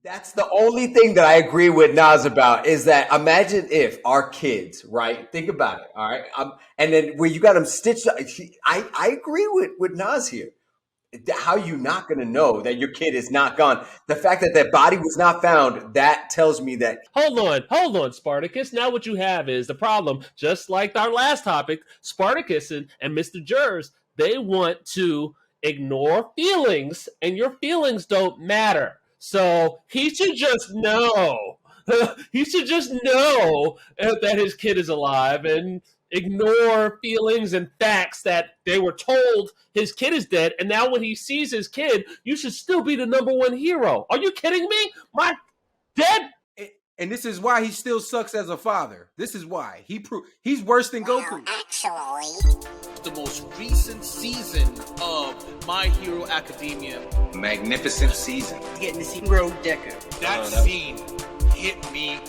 That's the only thing that I agree with Nas about is that imagine if our kids, right? Think about it, all right? And then where you got them stitched up. I agree with Nas here. How you not going to know that your kid is not gone? The fact that that body was not found, that tells me that. Hold on, Spartacus. Now what you have is the problem, just like our last topic, Spartacus and Mr. Jers, they want to ignore feelings, and your feelings don't matter. So he should just know. He should just know that his kid is alive and ignore feelings and facts that they were told his kid is dead. And now when he sees his kid, you should still be the number one hero. Are you kidding me? My dad. And this is why he still sucks as a father. This is why. He's worse than Goku. Actually, the most recent season of My Hero Academia. Magnificent season. Getting to see Bro Deku. That scene hit me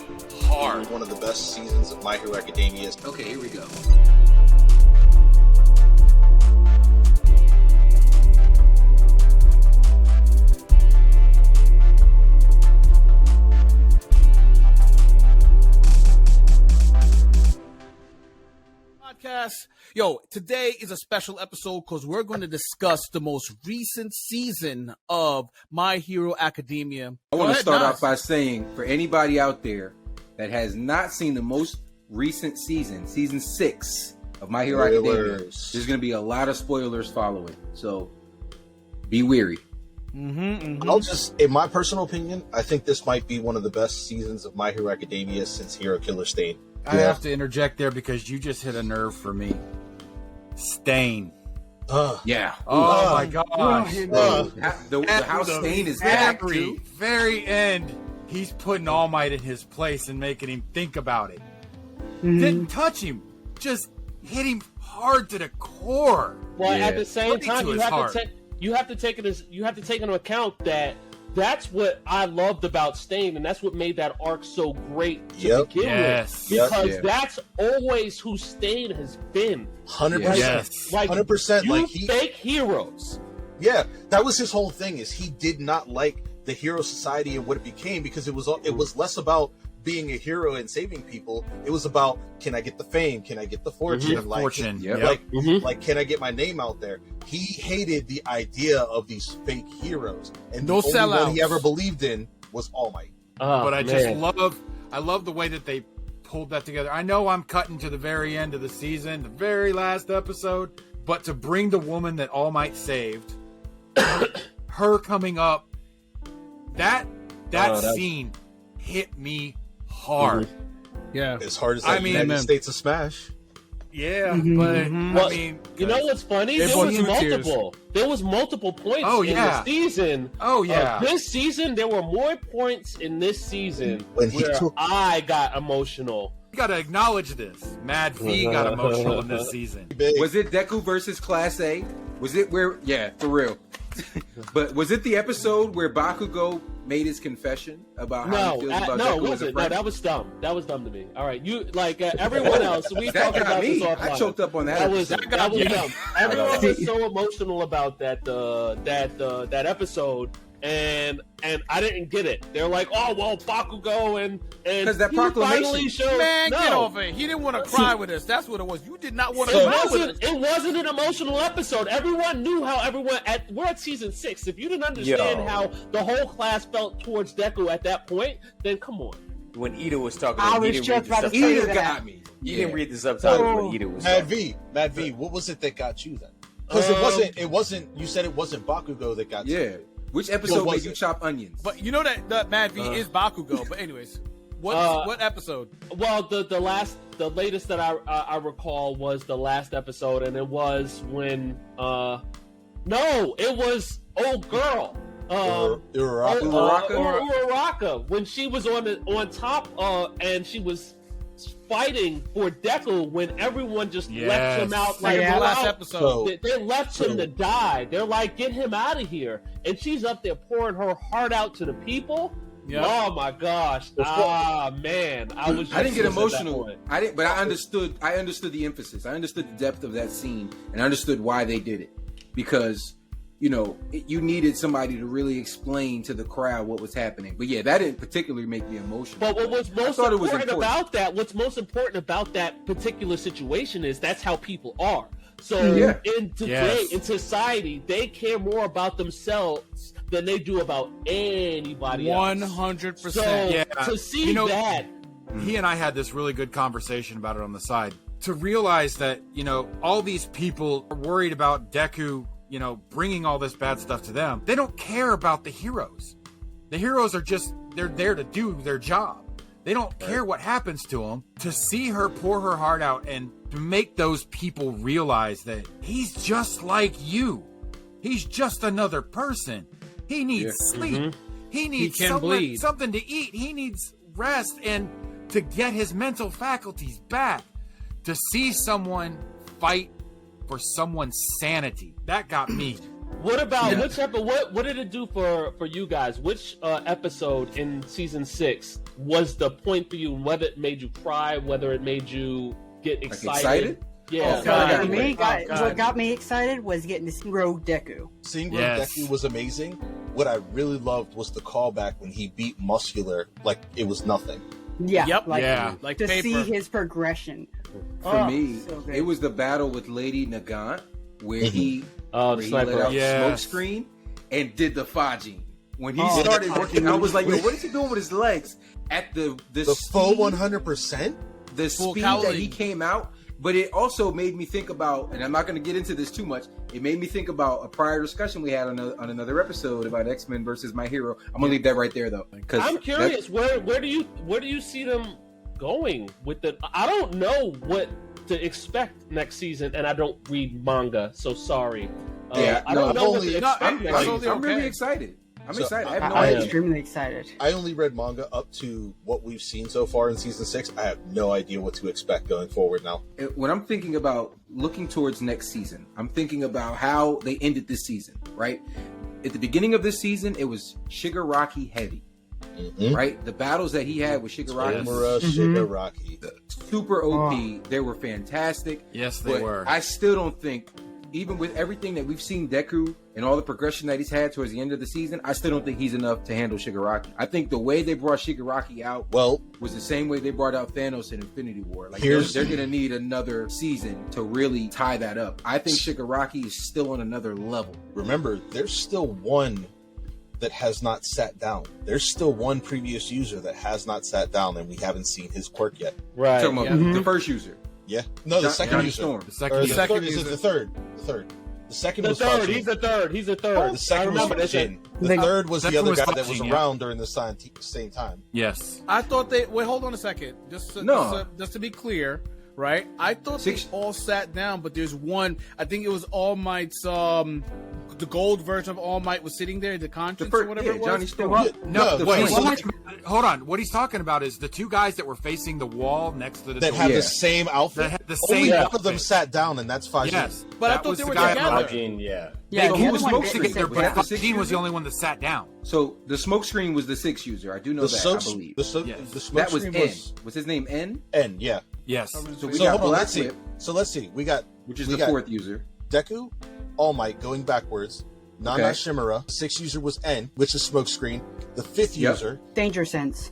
hard. One of the best seasons of My Hero Academia. Okay, here we go. Podcast. Yo, today is a special episode because we're going to discuss the most recent season of My Hero Academia. I want to start off by saying, for anybody out there that has not seen the most recent season, season 6 of My Hero Academia, there's going to be a lot of spoilers following. So be weary. I'll just, in my personal opinion, I think this might be one of the best seasons of My Hero Academia since Hero Killer Stain. I have to interject there because you just hit a nerve for me. Stain. Yeah. Oh my gosh. The house Stain is At back the very end, he's putting All Might in his place and making him think about it. Didn't touch him. Just hit him hard to the core. Well, at the same time, to you his have heart. to take into account that that's what I loved about Stain, and that's what made that arc so great to begin Yes. with. Because that's always who Stain has been. 100%. Yes. Like 100%. You Like fake heroes. Yeah, that was his whole thing. Is he did not like the Hero Society and what it became because it was less about being a hero and saving people. It was about, can I get the fame? Can I get the fortune? Like, can I get my name out there? He hated the idea of these fake heroes, and No the only one he sellouts. ever believed in was All Might. But I love the way that they pulled that together. I know I'm cutting to the very end of the season, the very last episode, but to bring the woman that All Might saved, her coming up, that scene hit me hard. Yeah. As hard as I mean, United States of Smash. Yeah, but Well, I mean, you know what's funny? It There brought was two tears. multiple. There was multiple points Oh, in yeah. the season. Oh, yeah. This season, there were more points in this season When he where took- I got emotional. you gotta acknowledge this. Mad V got emotional in this season. Was it Deku versus Class A? Was it where? Yeah, for real. But was it the episode where Bakugo made his confession about how he feels about no, Deku it as a wasn't. No, friend? that was dumb. That was dumb to me. All right, you like everyone else. We That talked got about me. this offline. I choked up on that. That was episode. dumb. Everyone was so emotional about that episode, and I didn't get it. They're like, oh well, Bakugo and because that he proclamation. finally showed. Man, no. get over it. He didn't want to cry with us. That's what it was. You did not want to It cry with us. wasn't. It wasn't an emotional episode. Everyone knew how everyone. We're at season 6. If you didn't understand how the whole class felt towards Deku at that point, then come on. When Ida was talking, I he was didn't just read the about to subtitles. say Ida that. got me. You didn't read the subtitles when Ida was talking. Mad V, what was it that got you then? Because it wasn't. You said it wasn't Bakugo that got you. Yeah. Which episode was made you it? chop onions? But you know that Mad V is Bakugo. But anyways, what episode? Well, the latest that I recall was the last episode, and it was when it was old girl. Uraraka, when she was on top, and she was fighting for Deku when everyone just left him out like The last episode. They left him to die. They're like, get him out of here, and she's up there pouring her heart out to the people. Yep. Oh my gosh! Man, I didn't get at that emotional. point. I didn't, but I understood. I understood the emphasis. I understood the depth of that scene, and I understood why they did it. Because you needed somebody to really explain to the crowd what was happening. But yeah, that didn't particularly make me emotional. But what was most thought it was important important. about that, what's most important about that particular situation is that's how people are. So in today, in society, they care more about themselves than they do about anybody else. 100%. So Yeah. to see that, He and I had this really good conversation about it on the side. To realize that, all these people are worried about Deku, bringing all this bad stuff to them. They don't care about the heroes. The heroes are they're there to do their job. They don't care what happens to them. To see her pour her heart out and to make those people realize that he's just like you. He's just another person. He needs sleep. He needs something to eat. He needs rest and to get his mental faculties back. To see someone fight for someone's sanity, that got me. what about what did it do for you guys? Which episode in season 6 was the point for you? Whether it made you cry, whether it made you get excited? Yeah. For me, what got me excited was getting to see Rogue Deku. Seeing Rogue Deku was amazing. What I really loved was the callback when he beat Muscular like it was nothing. Yeah. Yep. Like to see his progression. For me, so good. it was the battle with Lady Nagant where he let sniper. out smoke screen and did the Fajin. When he started working, I was like, "Yo, what is he doing with his legs?" At the full 100%, the speed that he came out. But it also made me think about, and I'm not going to get into this too much. It made me think about a prior discussion we had on another episode about X-Men versus My Hero. I'm gonna leave that right there though, because I'm curious where do you see them going with the? I don't know what to expect next season, and I don't read manga, so sorry. I don't know what to expect. I'm really excited. I'm excited. I have no I'm idea. extremely excited. I only read manga up to what we've seen so far in season 6. I have no idea what to expect going forward now. When I'm thinking about looking towards next season, I'm thinking about how they ended this season, right? At the beginning of this season, it was Shigaraki heavy, right? The battles that he had with Shigaraki, Shigaraki, super OP. They were fantastic. Yes, they were. I still don't think, even with everything that we've seen Deku and all the progression that he's had towards the end of the season, I still don't think he's enough to handle Shigaraki. I think the way they brought Shigaraki out was the same way they brought out Thanos in Infinity War. Like they're going to need another season to really tie that up. I think Shigaraki is still on another level. Remember, there's still one that has not sat down. There's still one previous user that has not sat down, and we haven't seen his quirk yet. Right. Talking about the first user. Yeah. No, the second Johnny user. Storm. The second Is it the third? The third. The second was third. Fajin. He's the third. He's the third. The second was Fajin. The third was the second other was guy that Fajin, was yeah. around during the same time. Yes. I thought they wait. Hold on a second. Just to be clear, right? I thought they all sat down, but there's one. I think it was All Might's. The gold version of All Might was sitting there. The conscience or whatever it was. Johnny Storm. Hold on. What he's talking about is the two guys that were facing the wall next to the That door. had the same outfit. That had the Only same one of them sat down, and that's Fajin. Yes, But I that thought was they the were guy together. Fajin, yeah. Yeah, who was the other one smoke didn't screen? sit But Was that the Fajin was sixth the only one that sat down. So the smoke screen was the 6th user. I do know that, I believe. The Yes. smoke That was screen N. Was his name N? N, yeah. Yes. So we So got hold on, Black let's see. Whip, So let's see. We got which is we the got 4th user. Deku, All Might going backwards. Nana Okay. Shimura. 6th user was N, which is Smokescreen. The 5th Yep. user, Danger Sense.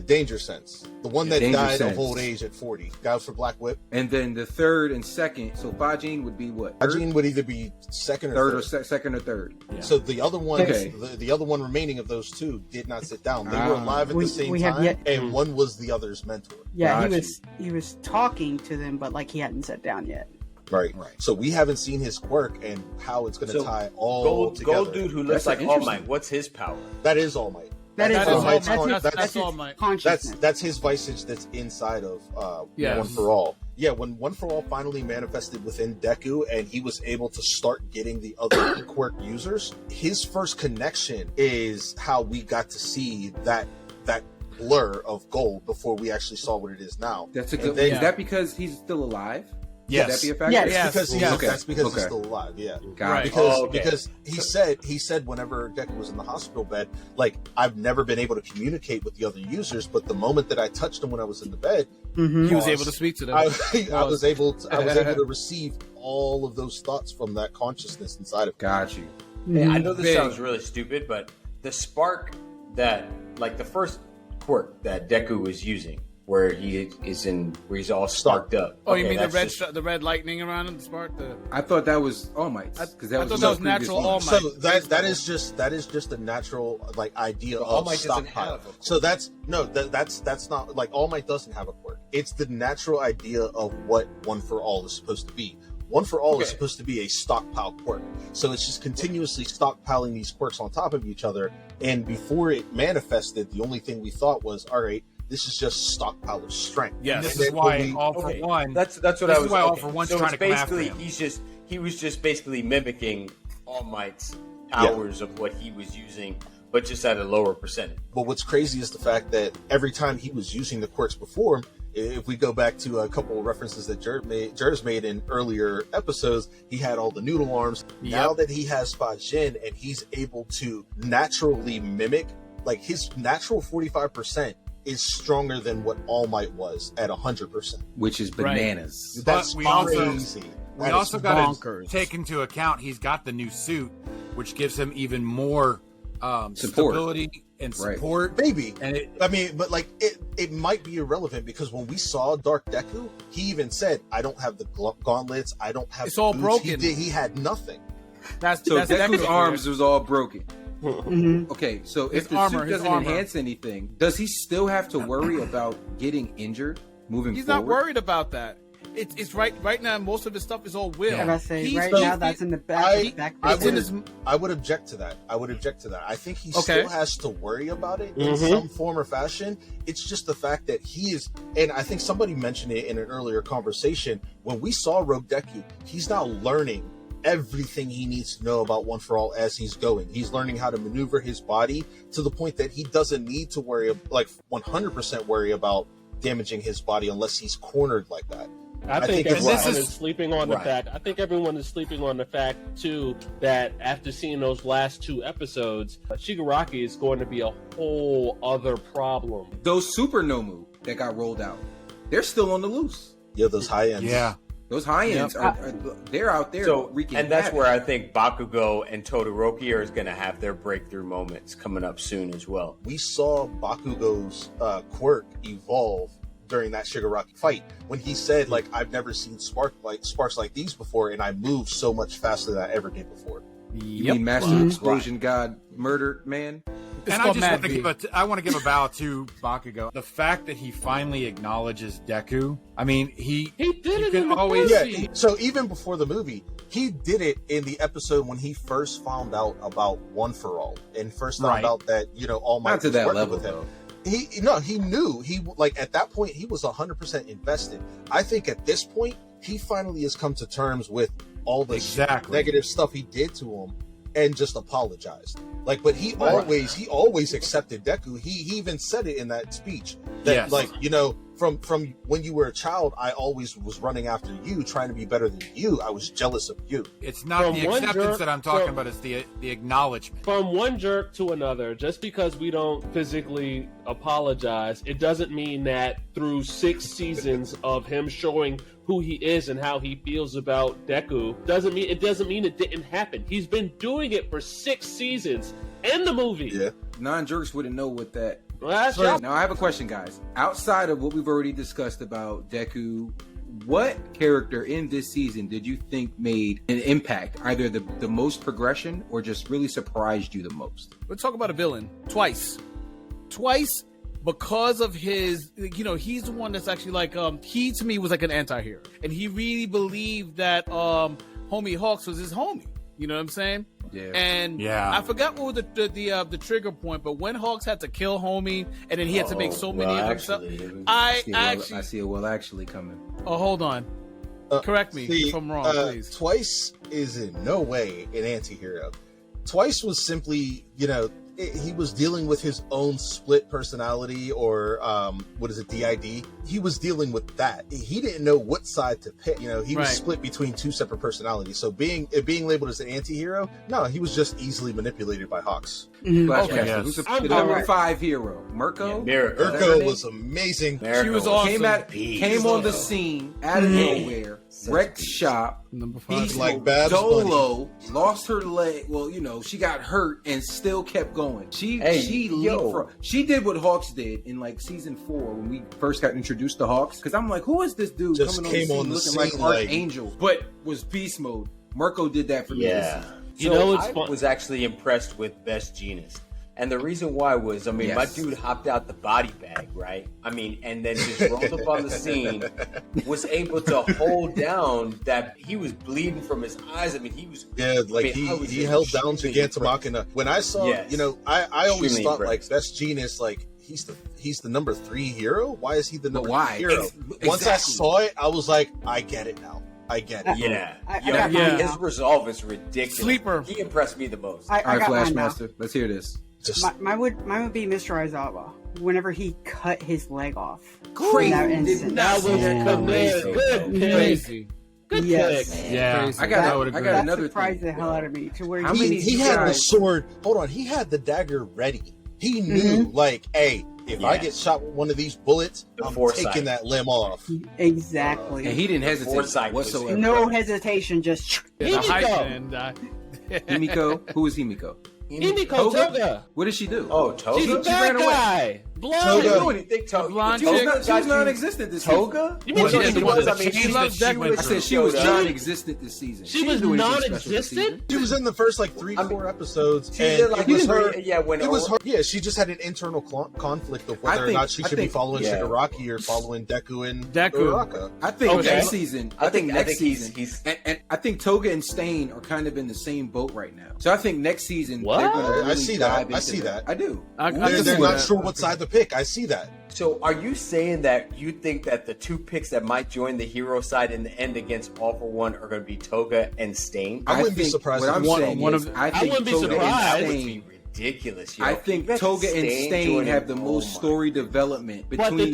Danger Sense. The one that Danger died Sense. of old age at 40. Guy for Black Whip. And then the 3rd and 2nd. So Fajin would be what? Fajin would either be second or 3rd third. or second or 3rd. Yeah. So the other one, Okay. the other one remaining of those two did not sit down. They were alive at the same we have time, yet- and one was the other's mentor. Yeah, Got he was talking to them, but like he hadn't sat down yet. Right. Right. So we haven't seen his quirk and how it's going to So, tie all Gold together. dude who looks That's like All interesting. Might. What's his power? That is All Might. That is That's All All Might. Might's That's con- his- that's- that's All his Might. consciousness. That's his visage that's inside of Yes. One for All. Yeah, when One for All finally manifested within Deku and he was able to start getting the other quirk users, his first connection is how we got to see that blur of gold before we actually saw what it is now. That's a And good. then- Is that because he's still alive? Yes. Would that be a factor? Yes. It's because he's, Okay. that's because he's Okay. still alive. Yeah. Got Right. it. Because he said whenever Deku was in the hospital bed, like, I've never been able to communicate with the other users, but the moment that I touched him when I was in the bed, Mm-hmm. He was able to speak to them. I was able to receive all of those thoughts from that consciousness inside of him. Got you. Hey, I know this Big. sounds really stupid, but the spark that, like the first quirk that Deku was using, where he's all sparked up. Oh, you mean the that's red the red lightning around him, the spark? I thought that was All Might's because I thought that was natural All Might. So that is just a natural like idea All of Might doesn't stockpile. have a quirk. So that's not like All Might doesn't have a quirk. It's the natural idea of what One for All is supposed to be. One for All is supposed to be a stockpile quirk. So it's just continuously stockpiling these quirks on top of each other. And before it manifested, the only thing we thought was, all right, this is just stockpile of strength. Yes. And this is why All for One. That's what This I is was. why All okay. for One's So trying it's to come after basically him. he was just basically mimicking All Might's powers of what he was using, but just at a lower percentage. But what's crazy is the fact that every time he was using the quirks before, if we go back to a couple of references that Jers made in earlier episodes, he had all the noodle arms. Yep. Now that he has Fajin and he's able to naturally mimic, like his natural 45% is stronger than what All Might was at 100%. which is bananas. That's we also- crazy. We That also is got bonkers. to take into account he's got the new suit, which gives him even more Support. stability and support. Maybe. And it, I mean, but like it might be irrelevant because when we saw Dark Deku, he even said, "I don't have the gauntlets. I don't have." It's all boots." broken. He had nothing. That's So that's Deku's Deku. arms was all broken. Mhm. Okay, so His if the armor, suit his doesn't armor. enhance anything, does he still have to worry about getting injured moving He's forward? not worried about that. It's right now. Most of his stuff is all will. I was about to say, He's- right so- now, that's in the back. I It's in would, his. I would object to that. I think he Okay. still has to worry about it in Mhm. some form or fashion. It's just the fact that he is, and I think somebody mentioned it in an earlier conversation. When we saw Rogue Deku, he's now learning everything he needs to know about One for All as he's going. He's learning how to maneuver his body to the point that he doesn't need to worry, like 100% worry about damaging his body unless he's cornered like that. I I think think it's everyone right. is sleeping on the Right. fact. I think everyone is sleeping on the fact too that after seeing those last two episodes, Shigaraki is going to be a whole other problem. Those Super Nomu that got rolled out, they're still on the loose. Yeah, those high ends. yeah. Those high ends are they're out there So, wreaking and that's havoc. where I think Bakugo and Todoroki are going to have their breakthrough moments coming up soon as well. We saw Bakugo's quirk evolve during that Shigaraki fight when he said, like, I've never seen sparks like these before, and I move so much faster than I ever did before. You mean Master Explosion God Murdered Man? And I just want to give a bow to Bakugo. The fact that he finally acknowledges Deku. I mean, he did it can in the always movie. So even before the movie, he did it in the episode when he first found out about One for All and first found Right. out that, All Might Not to was that working level, with him. though. He knew. He, like, at that point, he was 100% invested. I think at this point, he finally has come to terms with all the negative stuff he did to him and just apologized. Like, but he always accepted Deku. He even said it in that speech that, Yes. like, from when you were a child, I always was running after you, trying to be better than you. I was jealous of you. It's not From the one acceptance jerk- that I'm talking so- about. It's the acknowledgement. From one jerk to another, just because we don't physically apologize, it doesn't mean that through 6 seasons of him showing who he is and how he feels about Deku, doesn't mean it didn't happen. He's been doing it for 6 seasons and the movie. Yeah. Non-jerks wouldn't know what that. Well, that's So, now I have a question, guys. Outside of what we've already discussed about Deku, what character in this season did you think made an impact, either the most progression or just really surprised you the most? Let's talk about a villain twice because of his. He's the one that's actually like he to me was like an anti-hero, and he really believed that homie Hawks was his homie. You know what I'm saying? Yeah. And I forgot what was the trigger point, but when Hawks had to kill homie, and then he had to make so many of himself. I see a well actually coming. Oh, hold on. Correct me if I'm wrong, please. Twice is in no way an anti-hero. Twice was simply, he was dealing with his own split personality, or DID. He was dealing with that. He didn't know what side to pick. He was split between 2 separate personalities. So being labeled as an anti-hero, no, he was just easily manipulated by Hawks. Flashmaster. Yes. Who's I'm the number alright. 5 hero? Mirko? Urko was amazing. She was awesome. Came on the scene out of nowhere, wrecked shop. Number 5. Beast Like Mode, Babs Dolo, lost her leg. Well, she got hurt and still kept going. She did what Hawks did in like season 4 when we first got introduced to Hawks. Because I'm like, who is this dude Just coming came on on the the scene looking scene like like- Archangel, but was Beast Mode. Mirko did that for me. This Yeah. season. You know, it's I fun. was actually impressed with Best Genius. And the reason why was, my Yes. dude hopped out the body bag, right? And then just rolled up on the scene, was able to hold down that he was bleeding from his eyes. He was. Yeah, like he held down extremely Giganta Machina. When I saw, Yes. I always Extremely thought impressed. like Best Genius, like he's the number 3 hero. Why is he the number why? 3 hero? Once I Exactly. saw it, I was like, I get it now. I get it. Yeah. I Yo, got mine his now. resolve is ridiculous. Sleeper. He impressed me the most. I All right, got mine now. Flashmaster. Let's hear this. Just Mine would be Mr. Aizawa whenever he cut his leg off. Crazy. In that Did instance. not That was see that coming. good pick. Crazy. Good Yes. pick. Yeah, Crazy. I got That another surprised thing. the hell out of me to where How many- he had the guys- sword. Hold on, he had the dagger ready. He knew, like, hey, if I Yes. get shot with one of these bullets, The I'm foresight. taking that limb off. Exactly. And he didn't hesitate Foresight was whatsoever. No hesitation, just The Himiko. hype and Himiko? Who is Himiko? Himiko Toga? Toga. What did she do? Oh, Toga? She's a She ran bad away. guy. Blonde. Toga. What do you think, Toga? blonde Toga chick. got She was you- non-existent this Toga? You mean Well, she no, didn't she want was. to I mean, change she loves was. Deku She went I was said she was showed up. non-existent this season. She didn't was do anything special this non-existent? season. She was in the first like 3-4 episodes, She and did like it was three- her. yeah, when It was her. Yeah, she just had an internal conflict of whether or not she should be following yeah. Shigaraki or following Deku and Deku. Uraraka. I think Okay. next season. I think next he's- season. he's- And I think Toga and Stain are kind of in the same boat right now. So I think next season. What? they're gonna I really see that. dive I into see that. I do. They're not sure what side to pick. I see that. So, are you saying that you think that the two picks that might join the hero side in the end against All for One are going to be Toga and Stain? I wouldn't be think surprised What if I'm one- saying one is, of- I think wouldn't be Toga surprised. That and would be Stain. ridiculous. Yo. I think Imagine Toga and Stain joining- have the oh most my- story development But between the them.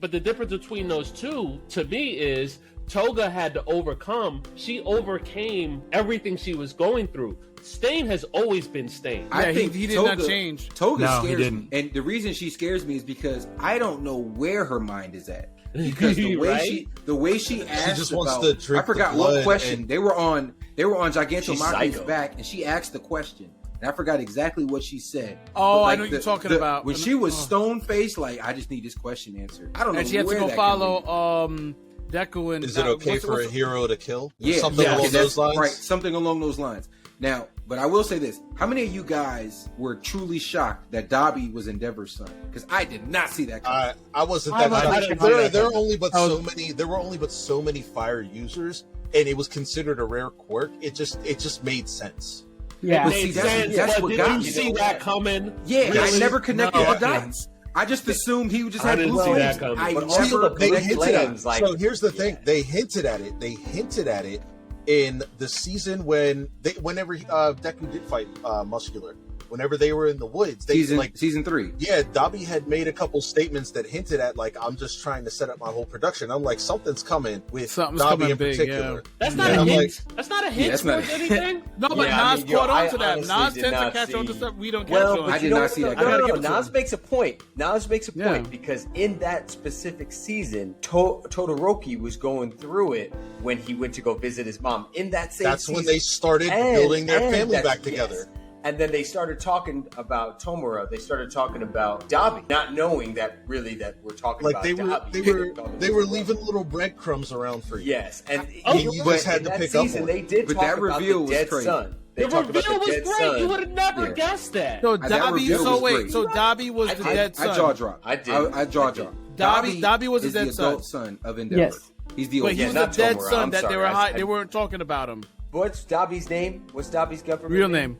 difference between those two, to me, is Toga had to overcome. She overcame everything she was going through. Stain has always been Stain. I Yeah, think he did Toga, not change. Toga No, he scares didn't. me, and the reason she scares me is because I don't know where her mind is at. Because the way Right? the way she asked just wants about, to drink I forgot the what blood question and- they were on. They were on Gigantomachi's She's psycho. back, and she asked the question, and I forgot exactly what she said. Oh, But, I know what you're talking about. When she was stone faced, like I just need this question answered. I don't know. And she had to where go that follow came Deku and. Is it okay for a hero to kill? from. Yeah, Something yeah, along that's- those lines. Right, something along those lines. Now, but I will say this: how many of you guys were truly shocked that Dobby was Endeavor's son? Because I did not see that coming. I wasn't I that. wasn't I, sure there, about there that. are only but so many. There were only but so many fire users, and it was considered a rare quirk. It just made sense. yeah. But Made see, that's- sense, that's but what did got you me. see that coming? Yeah, I Really? never connected No, the dots. I just assumed he just I had didn't blue see flames. that coming. I But never also the They big connected hinted the at dots. it. like- So here's the thing: yeah. they hinted at it. They hinted at it in the season whenever Deku did fight Muscular. Whenever they were in the woods, they Season 3. Yeah, Dobby had made a couple statements that hinted at like, I'm just trying to set up my whole production. I'm like, something's coming with Something's Dobby coming in big, particular. That's not And a I'm hint. like, That's not a hint that's not towards a- anything. No, but Yeah, I Nas mean, yo, caught on I to that. honestly Nas did tends to not catch on to see- stuff we don't catch Well, on. but I you did know not what, see though? that coming. No, Give it to Nas him. makes a point. Nas makes a Yeah. point because in that specific season, Todoroki was going through it when he went to go visit his mom. In that same that's season, when they started And- building their and family that's- back together. yes. And then they started talking about Tomura. They started talking about Dobby, not knowing that really that we're talking Like about they were, Dobby. they were leaving little breadcrumbs around for you. Yes, and you just had in to that pick up season, on they did But talk that about reveal the was dead crazy. son. They The talked about reveal the was dead great. son. You would have never Yeah. guessed that. So That Dobby, reveal so was wait, great. so Dobby was I the did. dead son. I jaw dropped. I did. I jaw I did. dropped. Dobby was the is dead the adult son. son of Endeavor. Yes. He's the But old he Yeah, was not the dead Tomura, son I'm that sorry, they weren't talking about him. What's Dobby's name? What's Dobby's government Real name.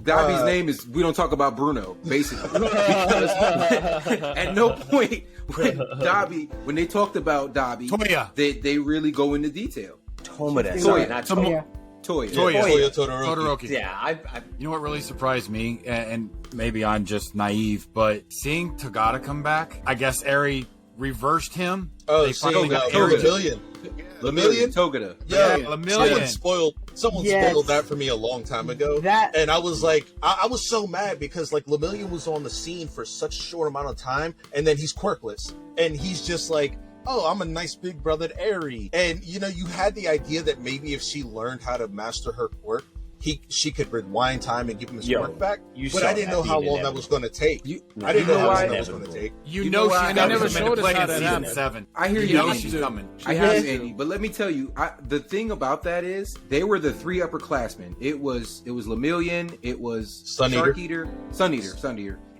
Dobby's name is we don't talk about Bruno, basically. Because at no point when they talked about Dobby, Toya. they really go into detail. Tomura. Toya. Sorry, not Toya. Yeah. Toya. Toya Todoroki. Todoroki. Yeah, I You know what really surprised me, and maybe I'm just naive, but seeing Tagada come back, I guess Eri reversed him. Oh, They seeing finally got Toga Eri. Million. Lemillion Togeda. Yeah, Lemillion. Someone spoiled that for me a long time ago. And I was like, I was so mad because like Lemillion was on the scene for such a short amount of time, and then he's quirkless, and he's just like, oh, I'm a nice big brother to Eri. And you know, you had the idea that maybe if she learned how to master her quirk, she could rewind time and give him his quirk back. But I didn't know how long that was going to take. I didn't know how long that was going to take. You know she's never showed us how in that season happened. 7. I hear You know Andy. she's coming. I hear you, Andy. But let me tell you, the thing about that is they were the 3 upperclassmen. It was Lemillion, it was Sun Eater,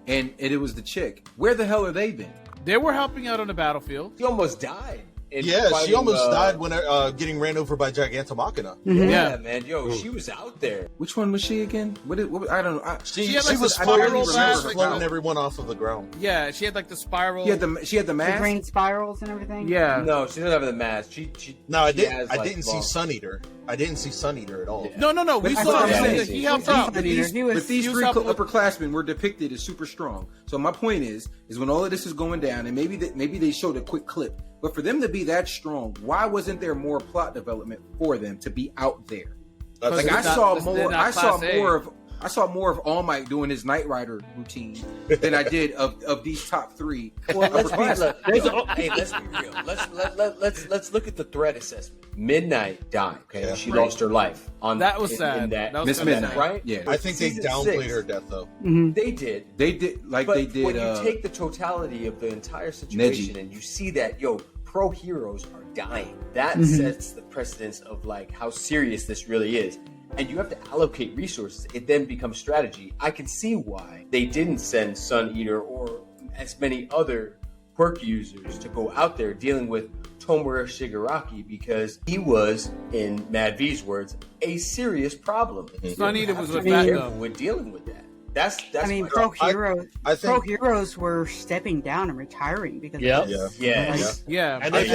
and it was the chick. Where the hell are they been? They were helping out on the battlefield. She almost died. She almost died when getting ran over by Gigantomachina. Yeah, man. Yo, she was out there. Which one was she again? What I don't know. She was floating everyone off of the ground. Yeah, she had like the spiral. She had the mask? The green spirals and everything? Yeah. No, she doesn't have the mask. I didn't see Sun Eater. I didn't see Sun Eater at all. Yeah. No. We saw him. He helped out. But these 3 upperclassmen were depicted as super strong. So my point is when all of this is going down, and maybe they showed a quick clip, but for them to be that strong, why wasn't there more plot development for them to be out there? Like I saw more of All Might doing his Knight Rider routine than I did of these top 3. Well, let's be real. Let's look at the threat assessment. Midnight died. Okay, she lost her life on that. Was sad. Miss Midnight, right? Yeah, I think they downplayed her death though. Mm-hmm. They did. But when you take the totality of the entire situation Neji. And you see that pro heroes are dying, that sets the precedence of like how serious this really is. And you have to allocate resources. It then becomes strategy. I can see why they didn't send Sun Eater or as many other quirk users to go out there dealing with Tomura Shigaraki, because he was, in Mad V's words, a serious problem. Sun Eater was with that though. With dealing with that. That's I mean, pro heroes were stepping down and retiring because of this. Yeah. And they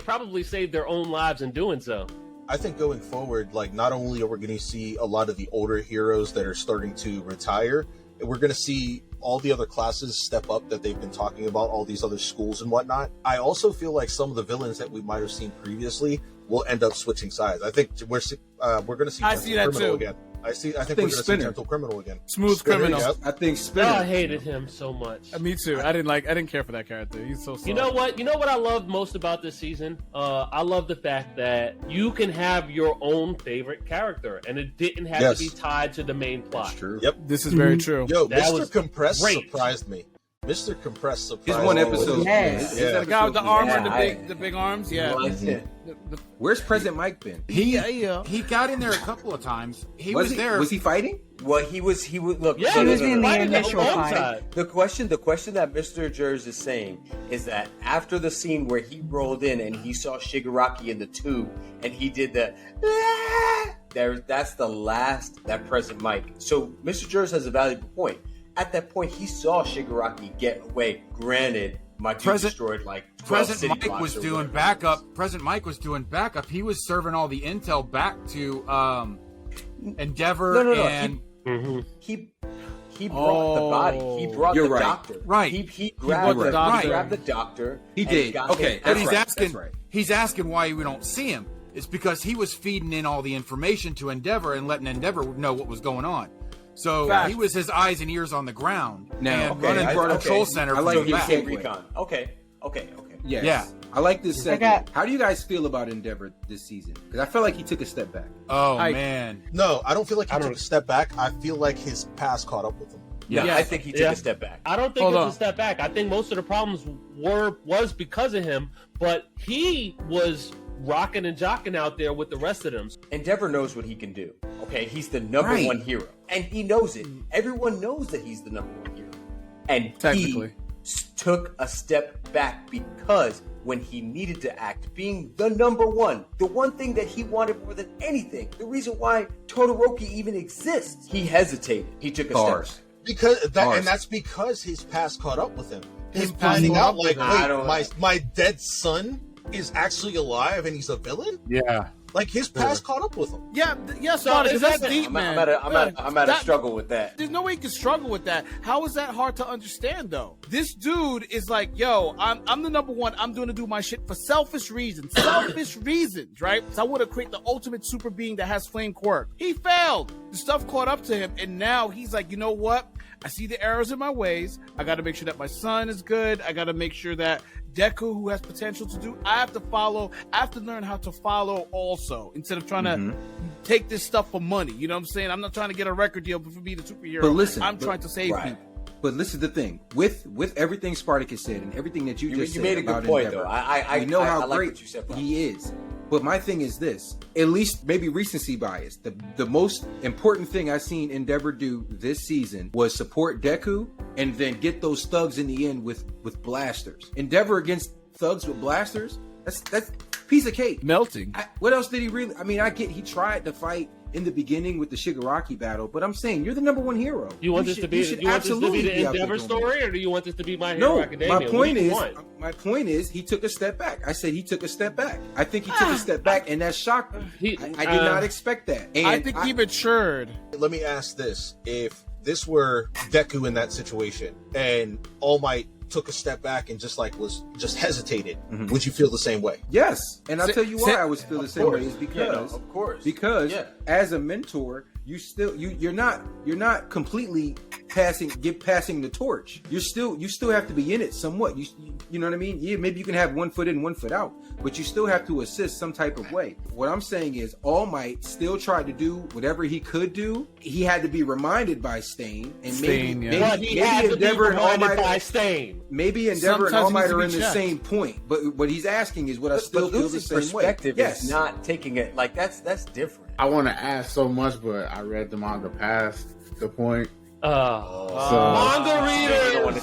probably saved their own lives in doing so. I think going forward, like, not only are we going to see a lot of the older heroes that are starting to retire, we're going to see all the other classes step up that they've been talking about, all these other schools and whatnot. I also feel like some of the villains that we might have seen previously will end up switching sides. I think we're going to see Gentle Criminal again. I think we're going to see Gentle Criminal again. Smooth Criminal. Yep. I think Spinner. I hated him so much. Me too. I didn't care for that character. He's so soft. You know what I loved most about this season? I love the fact that you can have your own favorite character, and it didn't have to be tied to the main plot. That's true. Yep. This is very true. Yo, Mr. Compress surprised me. Mr. Compress surprised me. His one episode. Yes. The guy with the armor and the big arms. Yeah. Where's President Mike been? He got in there a couple of times. He was there. Was he fighting? Well, he was. Look, yeah, he was in the initial fight. The question that Mr. Jers is saying is that after the scene where he rolled in and he saw Shigaraki in the tube and he did the that's the last that President Mike. So Mr. Jers has a valuable point. At that point, he saw Shigaraki get away. Granted, my dude destroyed like 12 President Mike was doing backup. President Mike was doing backup. He was serving all the intel back to Endeavor. No. And he brought the body. He brought the doctor. Right. He grabbed the doctor. Grabbed the doctor. He did. Okay. But he's asking why we don't see him. It's because he was feeding in all the information to Endeavor and letting Endeavor know what was going on. So he was his eyes and ears on the ground and running the control center. I like he became recon. Okay. Yes. Yeah. I like this segment. How do you guys feel about Endeavor this season? Because I feel like he took a step back. Oh, man. No, I don't feel like he took a step back. I feel like his past caught up with him. Yeah, I think he took a step back. I don't think it's a step back. I think most of the problems was because of him, but he was rocking and jocking out there with the rest of them. Endeavor knows what he can do. Okay, he's the number one hero, and he knows it. Everyone knows that he's the number one hero, and he took a step back because when he needed to act, being the number one, the one thing that he wanted more than anything, the reason why Todoroki even exists, he hesitated. He took a step back. And that's because his past caught up with him. Him finding out, like, wait, my dead son is actually alive and he's a villain? Yeah. Like his past caught up with him. Yeah, yes, because that's deep, man. I'm at a struggle with that. There's no way you can struggle with that. How is that hard to understand, though? This dude is like, yo, I'm the number one. I'm going to do my shit for selfish reasons. Selfish reasons, right? So I want to create the ultimate super being that has flame quirk. He failed. The stuff caught up to him, and now he's like, you know what? I see the errors in my ways. I got to make sure that my son is good. I got to make sure that Deku, who has potential to do, I have to learn how to follow also, instead of trying to take this stuff for money. You know what I'm saying? I'm not trying to get a record deal for being a superhero. But listen, I'm trying to save people. But listen to the thing. With everything Spartacus said and everything that you just said, made a good point, Endeavor, though. I know how like great what you said, he is. But my thing is this, at least maybe recency bias. The most important thing I've seen Endeavor do this season was support Deku and then get those thugs in the end with blasters. Endeavor against thugs with blasters, that's piece of cake. Melting. What else did he really? I mean, I get he tried to fight in the beginning with the Shigaraki battle, but I'm saying you're the number one hero. You want this to be the Endeavor story, or do you want this to be My Hero Academia? My point is he took a step back. I said he took a step back. I think he took a step back, and that shocked me. I did not expect that. And I think he matured. Let me ask this: if this were Deku in that situation, and All Might took a step back and just hesitated, would you feel the same way? Yes, and I'll tell you why I would feel the same way is because as a mentor, you're not completely passing the torch. You still have to be in it somewhat. You know what I mean? Yeah, maybe you can have 1 foot in, 1 foot out, but you still have to assist some type of way. What I'm saying is All Might still tried to do whatever he could do. He had to be reminded by Stain, and maybe Endeavor and All Might by Stain. Maybe Endeavor and All Might are in the same point. But what he's asking is, would I still feel the same way? Perspective is not taking it like that's different. I want to ask so much, but I read the manga past the point. Manga reader.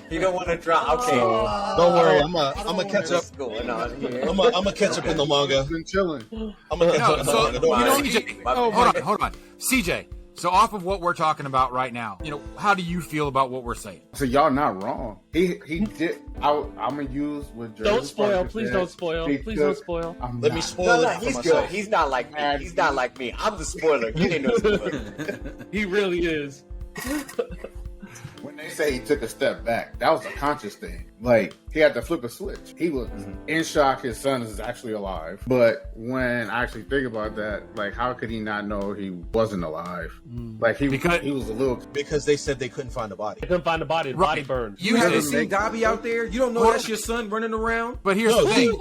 He don't want to drop. Okay, don't worry. I'm gonna catch up. What's going on here? I'm gonna catch up in the manga. Been chilling. I'm gonna catch up in the manga. Don't worry. CJ, hold on, CJ. So off of what we're talking about right now, how do you feel about what we're saying? So y'all not wrong. He did. I'm gonna use what. Don't spoil. Please don't spoil. Please don't spoil. Let me spoil it. He's good. He's not like me. He's not like me. I'm the spoiler. He ain't no spoiler. He really is. When they say he took a step back, that was a conscious thing. Like, he had to flip a switch. He was in shock his son is actually alive. But when I actually think about that, like, how could he not know he wasn't alive? Like, he was a little... Because they said they couldn't find the body. They couldn't find the body. The body burned. You haven't seen Dobby out there? You don't know that's your son running around? But here's the thing.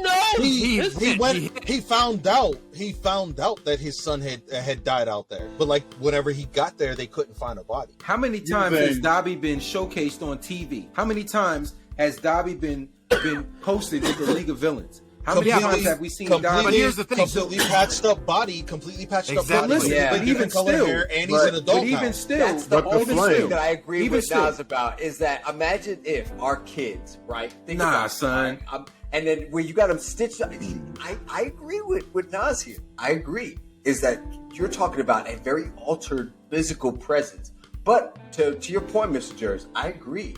He found out that his son had died out there. But, like, whenever he got there, they couldn't find a body. How many times has Dobby been showcased on TV? How many times has Dobby been posted in the League of Villains? How many times have we seen Dobby? But here's the thing: completely patched up body. But even still, and he's an adult now. That's the only thing that I agree with Nas about is that imagine if our kids, right? Think about son. And then where you got them stitched up. I agree with Nas here. I agree. Is that you're talking about a very altered physical presence. But to your point, Mr. Jers, I agree.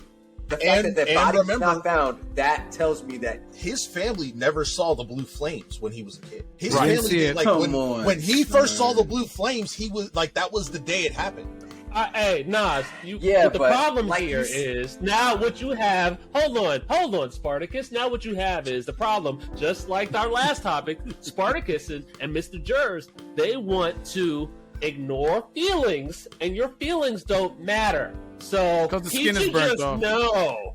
The fact that body's not found, that tells me that his family never saw the blue flames when he was a kid. His family, like when he first saw the blue flames, he was like, that was the day it happened. Hey, Nas, the problem here is now what you have. Hold on, Spartacus. Now what you have is the problem. Just like our last topic, Spartacus and Mr. Jers, they want to ignore feelings, and your feelings don't matter. So he should just know.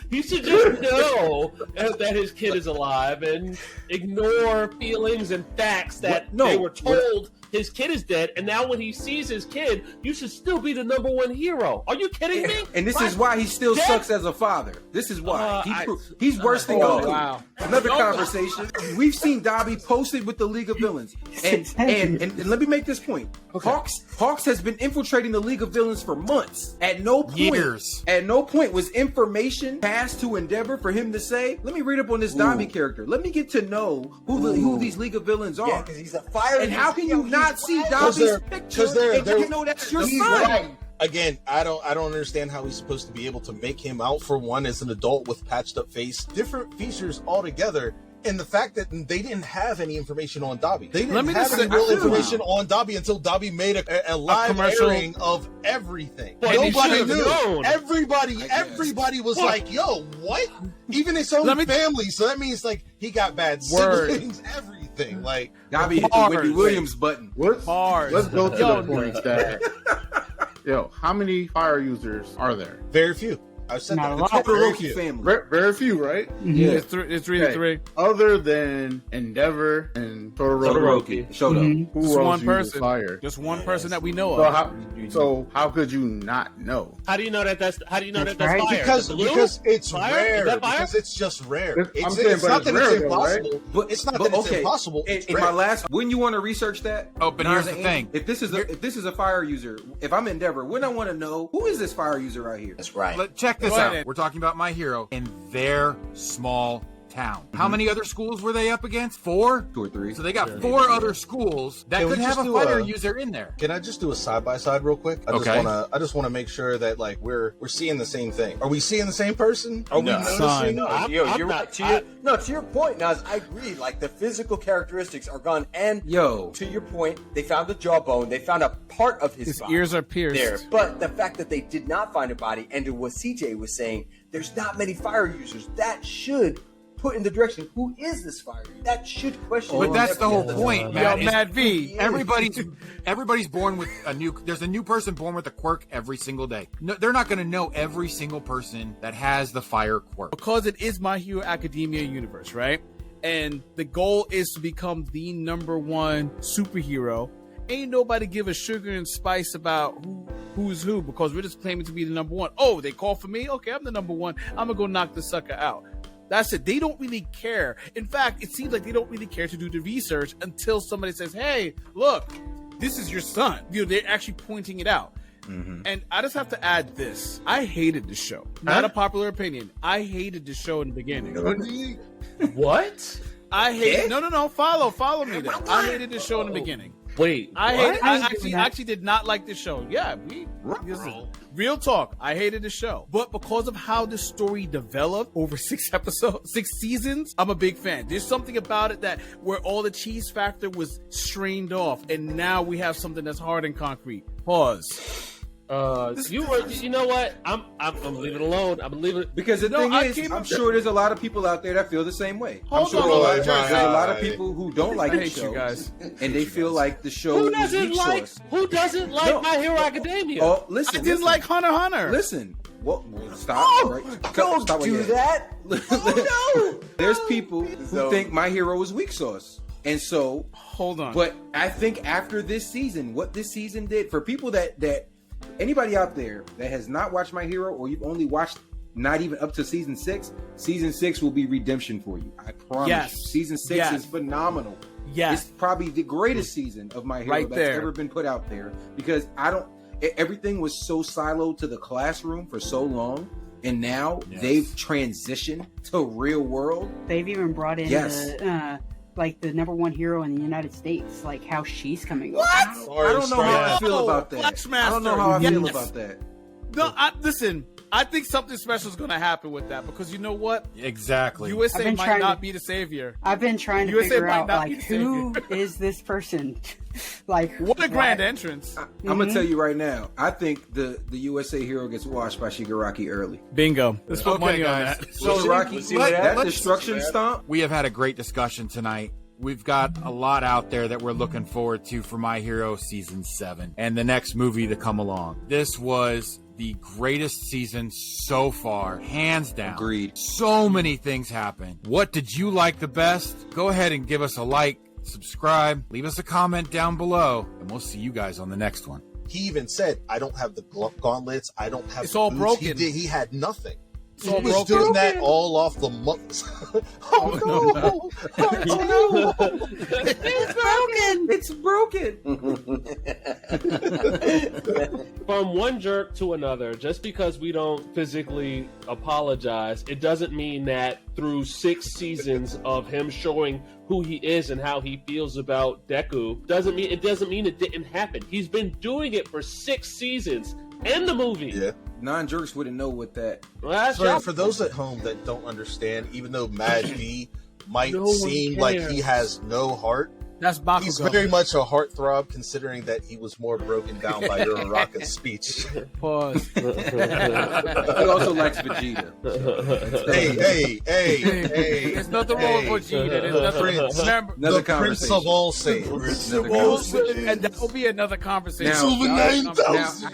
He should just know that his kid is alive and ignore feelings and facts that they were told his kid is dead. And now when he sees his kid, you should still be the number one hero. Are you kidding me? And this is why he still sucks as a father. This is why. He's worse than Goku. Wow. Another conversation. We've seen Dobby posted with the League of Villains. And let me make this point. Okay. Hawks has been infiltrating the League of Villains for months. At no point was information passed to Endeavor for him to say, let me read up on this Dobby character. Let me get to know who these League of Villains are. Yeah, because he's a fire. And how can you not see Dobby's picture and you know that's your son? Right. Again, I don't understand how he's supposed to be able to make him out for one as an adult with patched up face, different features altogether, And the fact that they didn't have any information on Dobby. They didn't have any real information on Dobby until Dobby made a live commercial airing of everything. Nobody knew. Everybody was like, yo, what? Even his own family. So that means like he got bad siblings, everything. Like Dobby hit the Whitney Williams button. Let's go to the point that how many fire users are there? Very few. I've said Not that. a lot. Very few family. Very few, right? Mm-hmm. Yeah, it's 3-3. Other than Endeavor and Todoroki showed up. Who Just else one uses person. fire? Just one person that we know of. So how could you not know? How do you know that that's fire? Because it's fire? rare. Is that fire? Because it's just rare. I'm saying, It's not that rare, it's impossible. right? But It's not that it's impossible. In my last, wouldn't you want to research that? Oh, but here's the thing. If this is a fire user, if I'm Endeavor, wouldn't I want to know who is this fire user right here? That's right. Check this out. We're talking about My Hero in their small town. How many other schools were they up against? 4? 2 or 3. So they got 4 other schools that could have a fire user in there. Can I just do a side by side real quick? I just want to make sure that like we're seeing the same thing. Are we seeing the same person? Are we noticing? You're right. To your point, Naz, I agree. Like the physical characteristics are gone, and to your point, they found the jawbone. They found a part of his body. Ears are pierced. There, but the fact that they did not find a body, and to what CJ was saying, there's not many fire users. That should put in the direction, who is this fire user? That should question. But that's the whole point, Matt. Mad V. Everybody's born with there's a new person born with a quirk every single day. No, they're not going to know every single person that has the fire quirk. Because it is My Hero Academia universe, right? And the goal is to become the #1 superhero. Ain't nobody give a sugar and spice about who's who, because we're just claiming to be the #1. Oh, they call for me? Okay, I'm the #1. I'm going to go knock the sucker out. That's it. They don't really care. In fact, it seems like they don't really care to do the research until somebody says, hey, look, this is your son. They're actually pointing it out. Mm-hmm. And I just have to add this. I hated the show. Not a popular opinion. I hated the show in the beginning. What? I hated... No. Follow me there. I hated the show in the beginning. Wait, I actually did not like the show. Yeah, real talk. I hated the show, but because of how the story developed over 6 seasons, I'm a big fan. There's something about it that where all the cheese factor was strained off, and now we have something that's hard and concrete. Pause. You know what? I'm leaving it alone. I'm leaving it because the thing is, I'm sure there's a lot of people out there that feel the same way. There's a lot of people who don't like the show, and they feel like the show is weak sauce. Who doesn't like My Hero Academia? Oh, listen, I didn't like Hunter x Hunter. Listen, stop! Don't do that. Oh no! There's people who think My Hero is weak sauce. And so, hold on. But I think after this season, what this season did for people that anybody out there that has not watched My Hero, or you've only watched not even up to season 6 will be redemption for you. I promise you. Season 6 is phenomenal. Yes. It's probably the greatest season of My Hero that's ever been put out there, because everything was so siloed to the classroom for so long, and now they've transitioned to real world. They've even brought in the #1 hero in the United States, like how she's coming over. I don't know how I feel about that. I don't know how I feel about that. No, listen. I think something special is going to happen with that, because you know what? Exactly. USA might not be the savior. I've been trying to figure out, like, who is this person? Like, what a grand entrance. I'm going to tell you right now, I think the USA hero gets washed by Shigaraki early. Bingo. Let's put money on that. So, Shigaraki, that destruction stomp. We have had a great discussion tonight. We've got a lot out there that we're looking forward to for My Hero Season 7 and the next movie to come along. This was the greatest season so far, hands down. Agreed. So many things happened. What did you like the best? Go ahead and give us a like, subscribe, leave us a comment down below, and we'll see you guys on the next one. He even said, I don't have the gauntlets, I don't have it's all boots. Broken. He had nothing. He was doing that all off the months. Oh no! Oh no! It's broken. From one jerk to another, just because we don't physically apologize, it doesn't mean that through 6 seasons of him showing who he is and how he feels about Deku, doesn't mean it didn't happen. He's been doing it for 6 seasons. In the movie. Yeah. Non-jerks wouldn't know what that. Well, for those at home that don't understand, even though Mad B might seem like he has no heart, that's Bakugo. He's very much a heartthrob, considering that he was more broken down by Uraraka's speech. Pause. He also likes Vegeta. Hey. There's nothing wrong with Vegeta. The Prince of all Saiyans. And that will be another conversation. Now, I have a question.